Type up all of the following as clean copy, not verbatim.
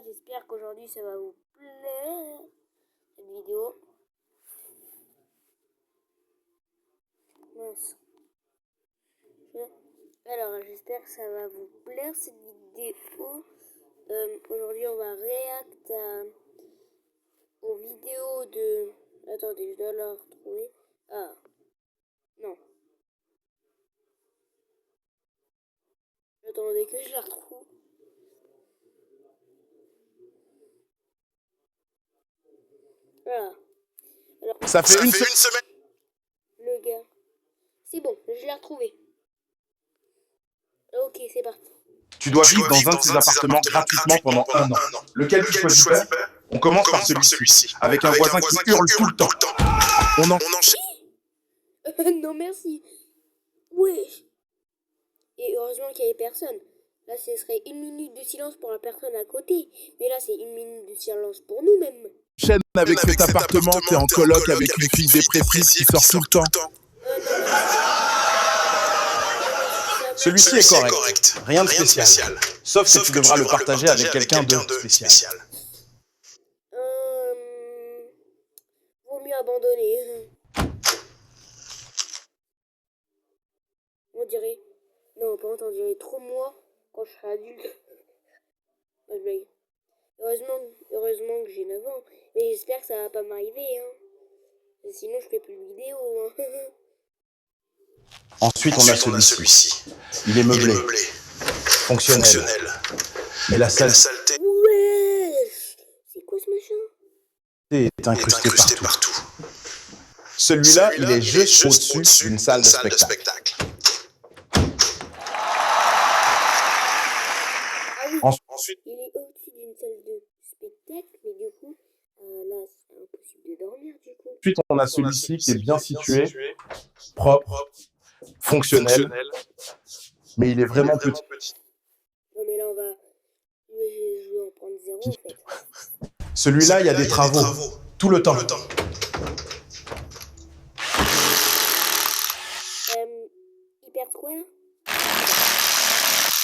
j'espère qu'aujourd'hui ça va vous plaire, cette vidéo. Mince. Alors, j'espère que ça va vous plaire, cette vidéo. Aujourd'hui, on va réact aux vidéos de... Attendez, je dois la retrouver. Ah, non. Attendez que je la retrouve. Voilà. Alors, ça fait une semaine. Le gars. C'est bon, je l'ai retrouvé. Ok, c'est parti. Tu dois vivre dans un de ces appartements gratuitement pendant un an. Lequel tu choisis? On commence par celui-ci, avec un voisin qui hurle tout le temps. On enchaîne. Non, merci. Wesh. Et heureusement qu'il n'y avait personne. Là, ce serait 1 minute de silence pour la personne à côté. Mais là, c'est 1 minute de silence pour nous-mêmes. Enchaîne avec cet appartement, t'es en coloc avec une fille dépressive qui sort tout le temps. Celui-ci est correct, rien de spécial. Sauf que tu devras le partager avec quelqu'un de spécial. Vaut mieux abandonner. On dirait... Non, pas on dirait trop moi quand je serai adulte. Non, je blague. Heureusement que j'ai 9 ans. Mais j'espère que ça va pas m'arriver. Hein. Sinon, je fais plus de vidéos. Hein. Ensuite, on a celui-ci. Il est meublé, fonctionnel. Mais la saleté Wesh. C'est quoi ce machin? est incrustée partout. Celui-là, il est juste au-dessus d'une salle de spectacle. Ensuite, Il est au-dessus d'une salle de spectacle, mais du coup, là, c'est impossible de dormir, du coup. on a celui-ci qui est bien situé, propre, fonctionnel, mais il est vraiment petit. Non, mais là, je vais en prendre 0, en fait. Celui-là, il y a des travaux, tout le temps. Hyper quoi, là?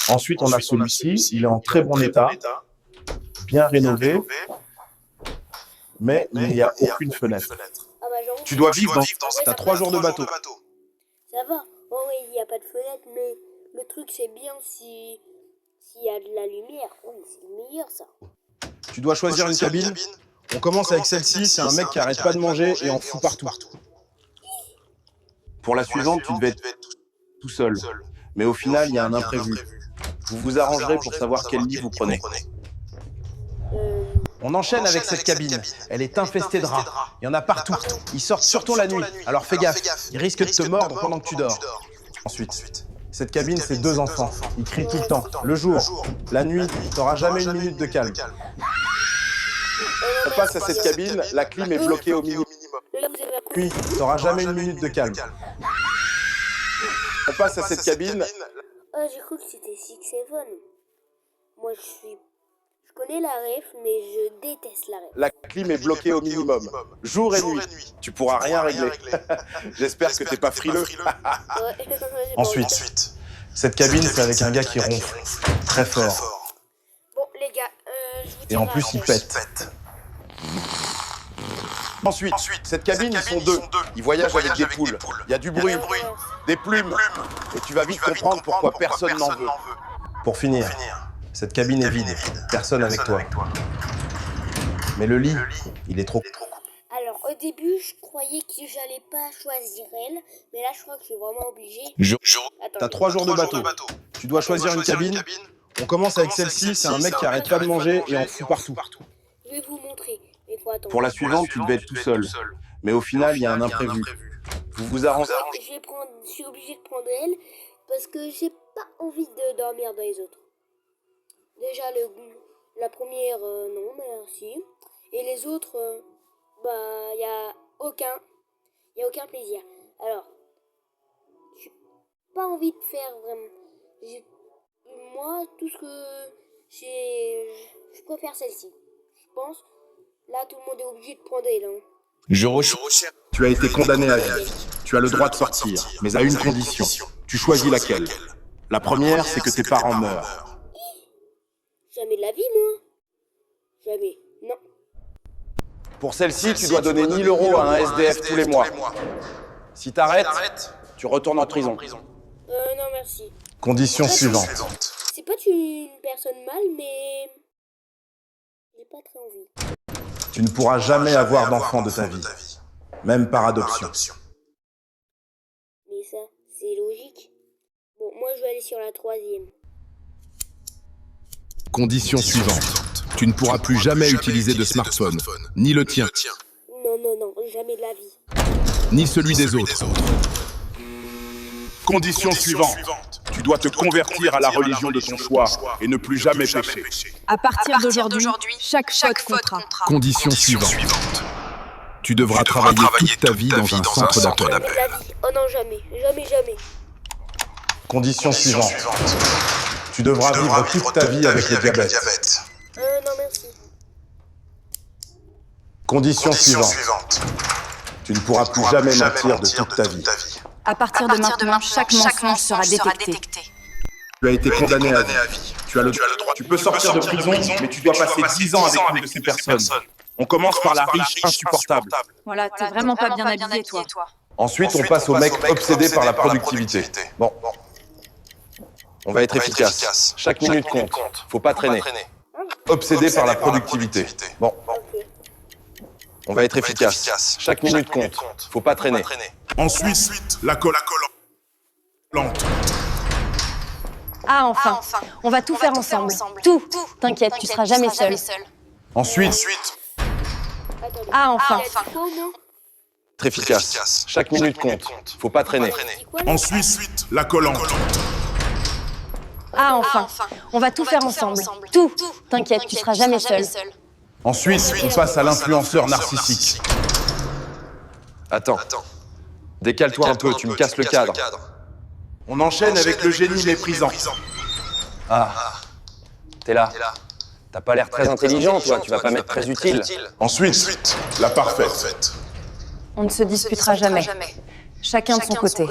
Ensuite, on a celui-ci, il est en très bon état, bien rénové, mais il n'y a aucune fenêtre. Ah bah, genre, Tu dois vivre dans... T'as 3 jours de bateau. ça va. Oh oui, il n'y a pas de fenêtre, mais le truc, c'est bien s'il y a de la lumière. Oui, c'est le meilleur, ça. Tu dois choisir une cabine. On commence avec celle-ci, c'est un mec qui arrête pas de manger et en fout partout. Pour la suivante, tu devais être tout seul. Mais au final, il y a un imprévu. Vous vous arrangerez pour savoir quel lit vous prenez. On enchaîne avec cette cabine. Elle est infestée de rats. Il y en a partout. Ils sortent surtout la nuit. Alors fais gaffe. Ils risquent de te mordre pendant que tu dors. Ensuite, cette cabine, c'est 2 enfants. Ils crient tout le temps. Le jour, la nuit, t'auras jamais une minute de calme. On passe à cette cabine. La clim est bloquée au minimum. Puis, t'auras jamais une minute de calme. On passe à cette cabine. Ah, j'ai cru que c'était Six Seven. Moi, je connais la ref, mais je déteste la ref. La clim est bloquée au minimum. Jour et nuit. Tu pourras rien régler. J'espère que t'es pas frileux. Ensuite, cette cabine, c'est avec un gars qui ronfle. Très fort. Bon, les gars, je vous dis. Et en plus, il pète. Ensuite, cette cabine, ils sont 2. Ils voyagent avec des poules. Il y a du bruit, des plumes. Et tu vas vite comprendre pourquoi personne n'en veut. Pour finir, cette cabine est vide. Personne avec toi. Mais le lit, il est trop... Alors, au début, je croyais que j'allais pas choisir elle. Mais là, je crois que je suis vraiment obligée. T'as 3 jours de bateau. Tu dois choisir une cabine. On commence avec celle-ci. C'est un mec qui arrête pas de manger et en fout partout. Je vais vous montrer. Mais faut attendre. Pour la suivante, tu devais être tout seul. Mais au final, il y a un imprévu. Vous vous arrangez. Je suis obligée de prendre elle parce que j'ai pas envie de dormir dans les autres. Déjà, la première, non, merci. Et les autres, il n'y a aucun plaisir. Alors, j'ai pas envie de faire vraiment. Moi, tout ce que je préfère celle-ci. Je pense. Là, tout le monde est obligé de prendre elle. Hein. Je recherche. Tu as été condamné à vie. Tu as le droit de sortir, mais à une condition. Tu choisis laquelle. La première, c'est que tes parents meurent. Jamais de la vie, moi. Jamais. Non. Pour celle-ci, tu dois donner 1 000 € à un SDF tous les mois. Si t'arrêtes, tu retournes en prison. Non, merci. Condition suivante. C'est pas une personne mal, mais... j'ai pas très envie. Tu ne pourras jamais avoir d'enfant de ta vie, même par adoption. Mais ça, c'est logique. Bon, moi, je vais aller sur la 3e. Condition suivante. Tu ne pourras plus jamais utiliser de smartphone, ni le tien, Non, jamais de la vie. ni celui des autres. Condition suivante. Tu dois te convertir à la religion de ton choix et ne plus jamais pécher. À partir d'aujourd'hui, chaque faute comptera. Condition suivante. Tu devras travailler toute ta vie dans un centre d'appel. Jamais de la vie. Oh non, jamais. Jamais. Condition suivante. Tu devras vivre toute ta vie avec le diabète. Non, merci. Condition suivante. Tu ne pourras plus jamais mentir de toute ta vie. À partir de maintenant, chaque mensonge sera détecté. Tu as été condamné à vie. Tu as le droit. Tu peux sortir de prison, mais tu dois passer 10 ans avec une de ces personnes. On commence par la riche insupportable. Voilà, t'es vraiment pas bien habillé, toi. Ensuite, on passe au mec obsédé par la productivité. Bon. On va être efficace. Chaque minute compte. Faut pas traîner. Obsédé par la productivité. Bon. On va être efficace. Chaque minute compte. Faut pas traîner. Ensuite, la lente. Ah, enfin, on va tout faire ensemble. Tout. T'inquiète, tu seras jamais seul. Ensuite, Attendez. Ah, enfin. C'est quoi, moi? être efficace. Chaque minute compte. Faut pas traîner. C'est quoi, là? Ensuite, la collante. Ah, enfin, on va tout faire ensemble. Tout. T'inquiète, tu seras jamais seul. Ensuite, on passe à l'influenceur narcissique. Attends. Décale-toi un peu, tu me casses le cadre. On enchaîne avec le génie méprisant. Ah, t'es là. T'as pas l'air très intelligent, toi, tu vas pas m'être très utile. Ensuite, la parfaite. On ne se disputera jamais. Chacun de son côté.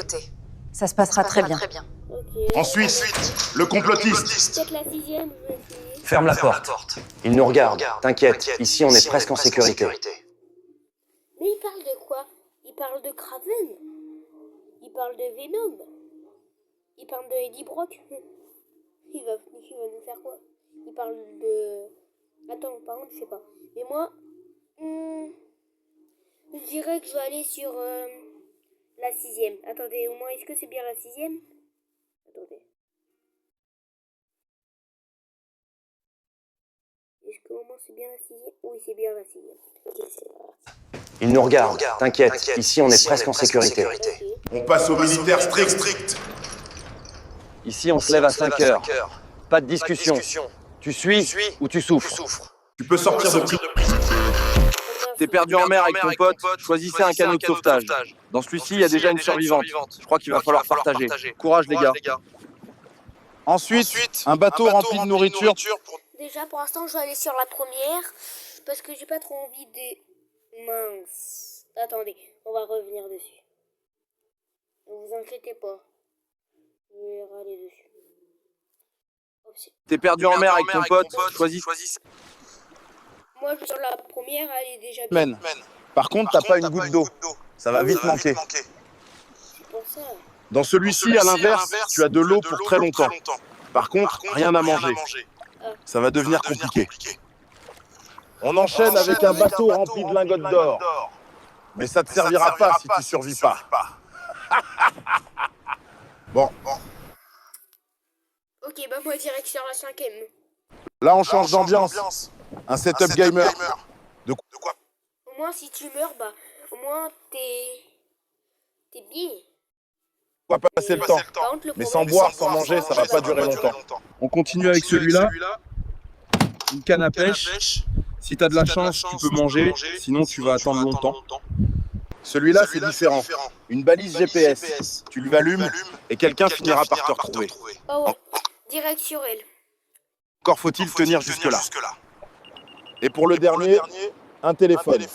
Ça se passera très bien. Ok. Ensuite, le complotiste. Peut-être la 6e, je vais essayer. Ferme la porte. Il nous regarde, t'inquiète, ici on est presque en sécurité. Mais il parle de quoi? Il parle de Kraven. Il parle de Venom. Il parle de Eddie Brock. Il va nous faire quoi? Il parle de... Attends, par contre, je sais pas. Mais moi, je dirais que je vais aller sur la 6e. Attendez, au moins, est-ce que c'est bien la 6e? Attendez. Est-ce qu'au moins c'est bien la 6e? Oui, c'est bien la 6e. Ok, c'est là. Il nous regarde, t'inquiète, ici on est presque en sécurité. Ok. On passe au militaire strict. Ici on se lève à 5 heures. Pas de discussion. Tu suis ou tu souffres. Tu peux sortir de prison. T'es perdu en mer avec ton pote, choisissez un canot de sauvetage. Dans celui-ci, il y a déjà une survivante. Je crois qu'il va falloir partager. Courage les gars. Ensuite, un bateau rempli de nourriture. Déjà, pour l'instant, je vais aller sur la première. Parce que j'ai pas trop envie de... Mince. Attendez, on va revenir dessus. Ne vous inquiétez pas. Je vais râler dessus. Hop, T'es perdu en mer avec ton pote, choisis. moi, je suis sur la première, elle est déjà bien. Men. Par contre, t'as pas une goutte d'eau. Ça va vite manquer. C'est pour ça. Dans celui-ci, à l'inverse, tu as de l'eau pour très longtemps. Par contre, rien à manger. Ça va devenir compliqué. On enchaîne avec un bateau rempli de lingots d'or. Mais ça te servira pas si tu survis pas. Bon, Ok, bah moi, direct sur la 5e. là on change d'ambiance. Un setup gamer. De quoi? Au moins, si tu meurs, bah, au moins, t'es bien. On va passer le temps. Par contre, le Mais problème, sans boire, c'est sans que manger, ça va pas durer longtemps. On continue avec celui-là. Une canne à pêche. Si t'as de la chance, tu peux manger. Sinon, tu vas attendre longtemps. Celui-là, c'est différent. Une balise GPS. Tu l'allumes et quelqu'un finira par te retrouver. Oh ouais, direct sur elle. Encore faut-il tenir jusque-là. Et pour le dernier, un téléphone.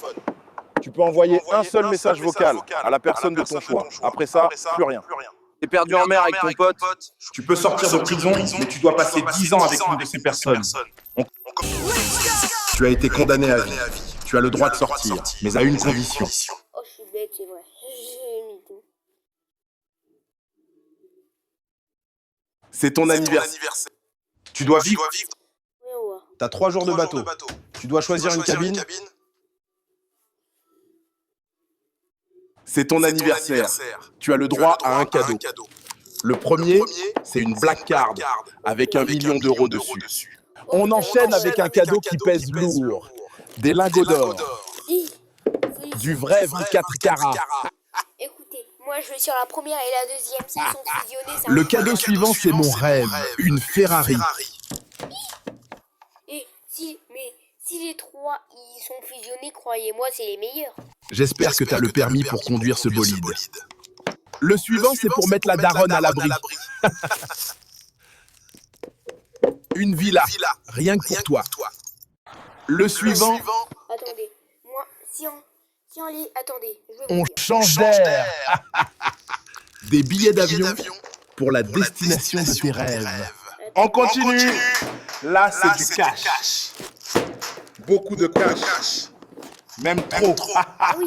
Tu peux envoyer un seul message vocal à la personne de ton choix. Après ça, plus rien. T'es perdu en mer avec ton pote, Tu peux sortir de prison, mais tu dois passer 10 ans avec une de ces personnes. Tu as été condamné à vie. Tu as le droit de sortir, mais à une condition. Oh, je suis bête, c'est vrai. J'ai mis tout. C'est ton anniversaire. Tu dois vivre. Ouais, on va. T'as 3 jours de bateau. Tu dois choisir une cabine. C'est ton anniversaire. Tu as le droit à un cadeau. Le premier, c'est une black card avec 1 million d'euros dessus. On enchaîne avec un cadeau qui pèse lourd. Des lingots d'or. Du vrai 24 carats. Écoutez, moi je vais sur la première et la deuxième. S'ils sont fusionnés, ça Le va. cadeau suivant, c'est mon rêve. Une Ferrari. Et si les trois ils sont fusionnés, croyez-moi, c'est les meilleurs. J'espère que t'as le permis pour conduire ce bolide. Le suivant, c'est pour mettre la daronne à l'abri. Une villa, rien que pour toi. Le suivant, Attendez, moi, si on les... Attendez, je vais on vous dire. change d'air. Des billets d'avion pour la destination de tes rêves. On continue. Là, c'est du cash. Beaucoup de cash. Même trop. Ah oui.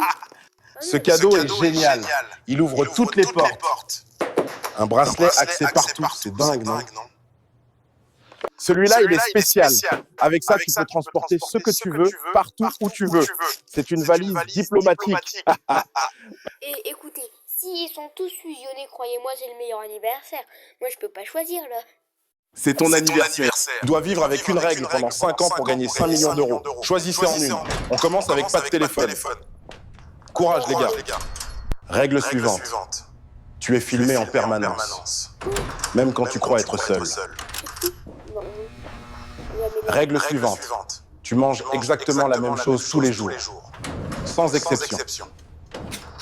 Ce cadeau est génial. Il ouvre toutes les portes. Un bracelet accès partout. C'est dingue, non? Celui-là, il est spécial. Avec ça, tu peux transporter ce que tu veux, partout où tu veux. C'est une valise diplomatique. Et écoutez, s'ils sont tous fusionnés, croyez-moi, c'est le meilleur anniversaire. Moi, je peux pas choisir, là. C'est ton anniversaire. Tu dois vivre avec une règle pendant 5 ans pour gagner 5 millions d'euros. Choisissez en une. On commence avec pas de téléphone. Courage, les gars. Règle suivante. Tu es filmé en permanence. Même quand tu crois être seul. Non. Règle suivante. Tu manges exactement la même chose tous les jours. Sans exception.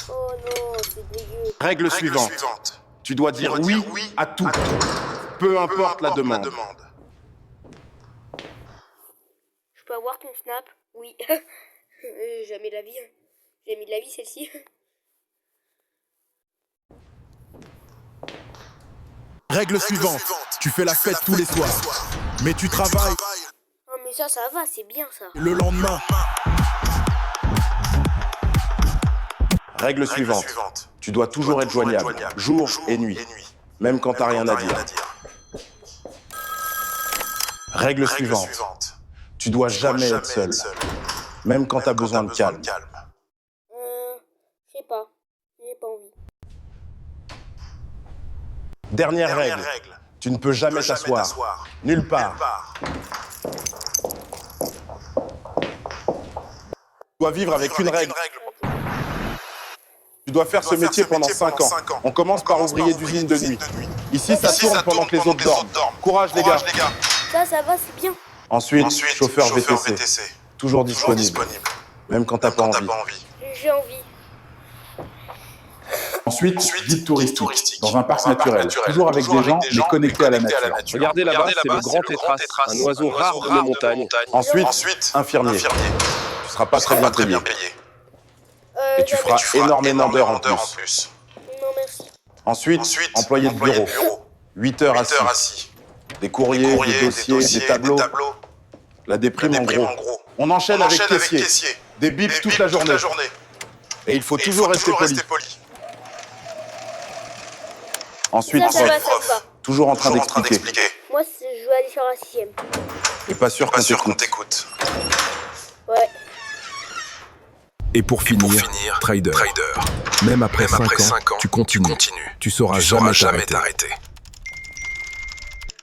Oh non, c'est dégueu. Règle suivante. Tu dois dire oui à tout. Peu importe la demande. Je peux avoir ton snap? Oui. Jamais de la vie. J'ai mis de la vie, celle-ci. Règle suivante. Tu fais la fête tous les soirs. Mais tu travailles Oh, mais ça va, c'est bien, ça. le lendemain. Règle suivante. Tu dois toujours être joignable, jour et nuit. Même quand t'as rien à dire. Règle suivante. Tu dois jamais être seul. Même quand t'as besoin de calme. Je sais pas. J'ai pas envie. Dernière règle. Tu ne peux jamais t'asseoir. Nulle part. Tu dois vivre avec une règle. Tu dois faire ce métier pendant 5 ans. On commence par ouvrier d'usine de nuit. Ici, ça tourne pendant que les autres dorment. Courage, les gars. Ça va, c'est bien. Ensuite, chauffeur VTC. Toujours disponible. Même quand t'as pas envie. J'ai envie. Ensuite, guide touristique, dans un parc naturel, toujours avec des gens, mais connectés à la nature. Regardez là-bas, c'est le grand tétras, un oiseau rare de nos montagnes. Ensuite, infirmier. Tu seras pas très bien payé. Et tu feras énormément d'heures en plus. Non, merci. Ensuite, employé de bureau. 8 heures assis. Des courriers, des dossiers, des tableaux. La déprime en gros. On enchaîne avec caissier. Des bips toute la journée. Et il faut toujours rester poli. Ensuite, Ça va. toujours en train d'expliquer. Moi, je vais aller sur la 6ème. Et pas sûr qu'on t'écoute. Ouais. Et pour finir, trader. Même après 5 ans, tu continues. Tu sauras jamais t'arrêter.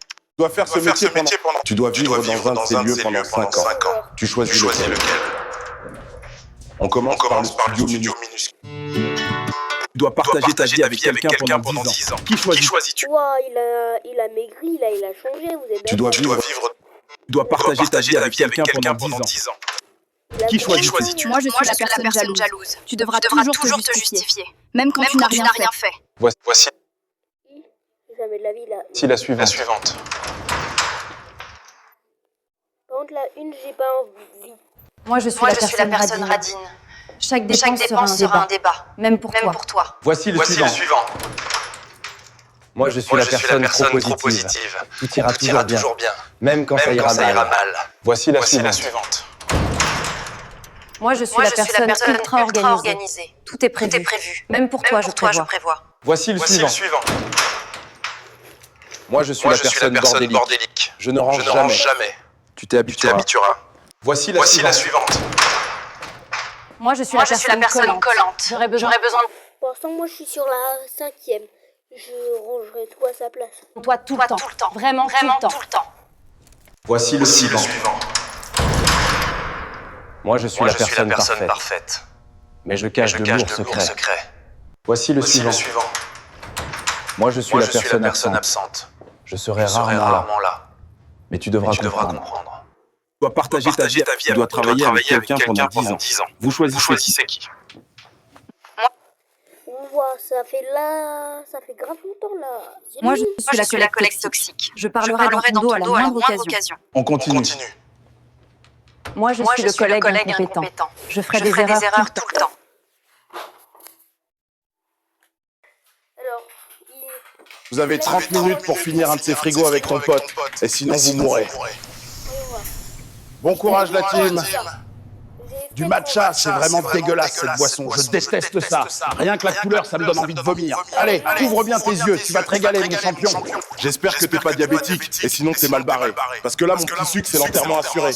Tu dois faire ce métier pendant... Tu dois vivre dans un de ces lieux pendant 5 ans. Tu choisis lequel. On commence par le studio minuscule. Tu dois partager ta vie avec quelqu'un pendant 10 ans. Qui choisis-tu? Ouah, il a maigri, là, il a changé, vous êtes Tu dois vivre... Tu dois partager ta vie avec quelqu'un pendant 10 ans. Qui choisis-tu? Moi, je suis la personne jalouse. Tu devras toujours te justifier. Même quand tu n'as rien fait. Voici Jamais de la vie, là. la suivante. Par contre, la une, j'ai pas envie. Moi, je suis la personne radine. Chaque dépense sera un débat. Même pour toi. Voici le suivant. Moi, je suis la personne trop positive. Tout ira toujours bien. Même quand ça ira mal. Voici la suivante. Moi, je suis la personne ultra organisée. Tout est prévu. Même pour toi, je prévois. Voici le suivant. Moi, je suis la personne bordélique. Je ne range jamais. Tu t'y habitueras. Voici la suivante. Moi, je suis la personne collante. J'aurais besoin Pour l'instant, moi, je suis sur la 5e. Je rangerai tout à sa place. de toi tout le temps. Vraiment tout le temps. Voici le suivant. Moi, je suis la personne parfaite. Mais je cache de lourds secrets. Voici le suivant. Moi, je suis la personne absente. Je serai rarement là. Mais tu devras comprendre. Tu dois partager ta vie, tu dois travailler avec quelqu'un pendant 10 ans. Vous choisissez qui? Ça fait grave longtemps là. Moi, je suis la collègue toxique. Je parlerai dans ton dos à la moindre occasion. On continue. Moi, je suis le collègue incompétent. Je ferai des erreurs tout le temps. Alors, Vous avez 30 minutes pour finir un de ces frigos avec ton pote. Et sinon, vous mourrez. Bon courage, la team. Du matcha, c'est vraiment dégueulasse cette boisson. Je déteste ça. Rien que la couleur, ça me donne envie de vomir. Allez, ouvre bien tes yeux, tu vas te régaler, mon champion. J'espère que t'es pas diabétique, et sinon t'es mal barré. Parce que là, mon petit sucre, c'est l'enterrement assuré.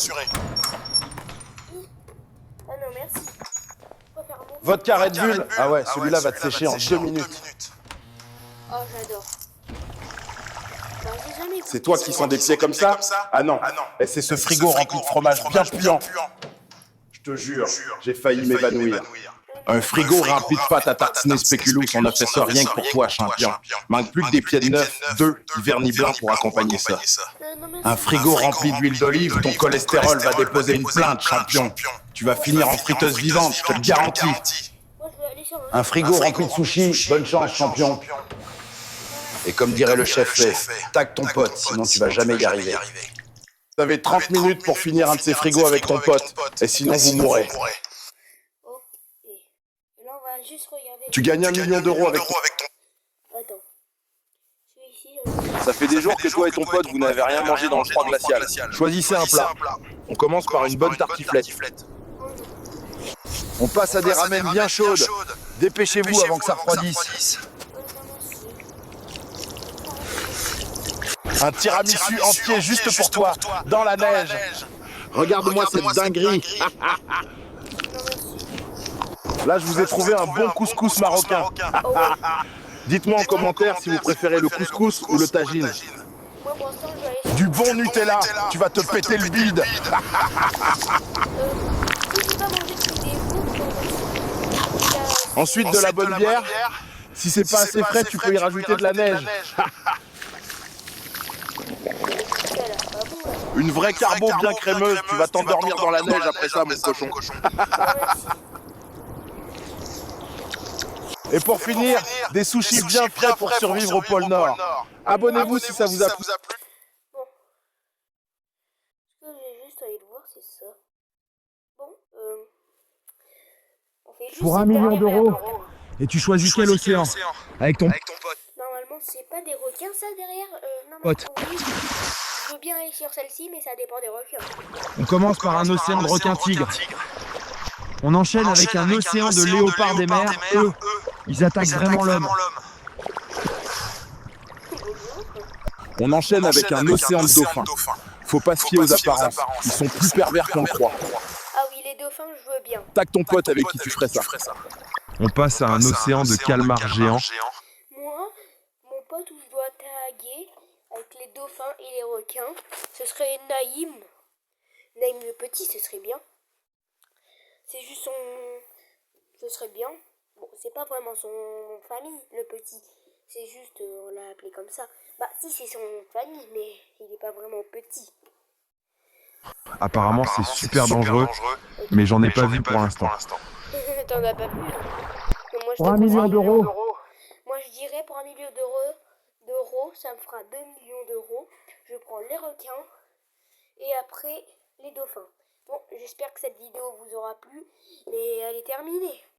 Ah non, merci. Votre carré de bulle. Ah ouais, celui-là va te sécher en 2 minutes. Oh, j'adore. Bah, j'ai jamais C'est toi qui sens des pieds comme ça? Ah non. Et c'est ce frigo rempli de fromage bien puant. Je te jure, j'ai failli m'évanouir. Un frigo rempli de pâtes à tartiner spéculoos, on a fait ça rien que pour toi, champion. Manque plus que des pieds de neuf, 2 vernis blancs pour accompagner ça. Un frigo rempli d'huile d'olive, ton cholestérol va déposer une plainte, champion. Tu vas finir en friteuse vivante, je te le garantis. Moi, je vais aller sur le... Un frigo rempli de sushis, bonne chance, champion. Et comme dirait le chef fait, tag ton pote, sinon tu vas jamais y arriver. Vous avez 30 minutes pour finir un de ces frigos avec ton pote, et sinon vous mourrez. Ok. Et là, on va juste regarder... Tu gagnes 1 million d'euros avec ton... Attends. Celui-ci, Ça fait des jours que toi et ton pote, vous n'avez rien mangé dans le froid glacial. Choisissez un plat. On commence par une bonne tartiflette. On passe à des ramen bien chaudes. Dépêchez-vous avant que ça refroidisse. Un tiramisu entier juste pour toi, dans la neige. Regarde-moi cette dinguerie. Là, je vous ai trouvé un bon couscous marocain. Dites-moi en commentaire si vous préférez le couscous ou le tagine. moi, pour l'instant, je vais aller sur... Du bon Nutella, tu vas te péter le bide. Si j'ai pas mangé depuis des jours, Ensuite, de la bonne bière. Si c'est pas assez frais, tu peux y rajouter de la neige. Une vraie carbo bien crémeuse, tu vas t'endormir dans la neige après ça, mon cochon. Et pour finir, des sushis bien frais pour survivre au pôle Nord. Abonnez-vous si ça vous a plu. ce que j'ai juste envie de voir, c'est ça. Bon, on fait juste Pour 1 cette million dernière d'euros. réponse. Et tu choisis quel océan? Avec ton Normalement, c'est pas des requins, ça, derrière non, pote. oui. Je veux bien aller sur celle-ci, mais ça dépend des requins. On commence par un océan de requins-tigres. On enchaîne avec un océan de léopards des mers. Eux, ils attaquent vraiment l'homme. On enchaîne avec un océan de dauphins. Faut pas se fier aux apparences. Ils sont plus pervers qu'on le croit. Ah oui, les dauphins, je veux bien. Tag ton pote avec qui tu ferais ça. On passe à un océan de calmars géants. Moi, mon pote où je dois taguer avec les dauphins et les requins, ce serait Naïm. Naïm le petit, ce serait bien. C'est juste son... Ce serait bien. Bon, c'est pas vraiment son famille, le petit. C'est juste, on l'a appelé comme ça. Bah si, c'est son famille, mais il est pas vraiment petit. Apparemment, c'est super dangereux, mais j'en ai pas vu pour l'instant. T'en as pas vu? Mais moi, je Pour te 1 million conseille d'euros. Moi, je dirais pour 1 million d'euros, ça me fera 2 millions d'euros. Je prends les requins et après les dauphins. Bon, j'espère que cette vidéo vous aura plu, mais elle est terminée.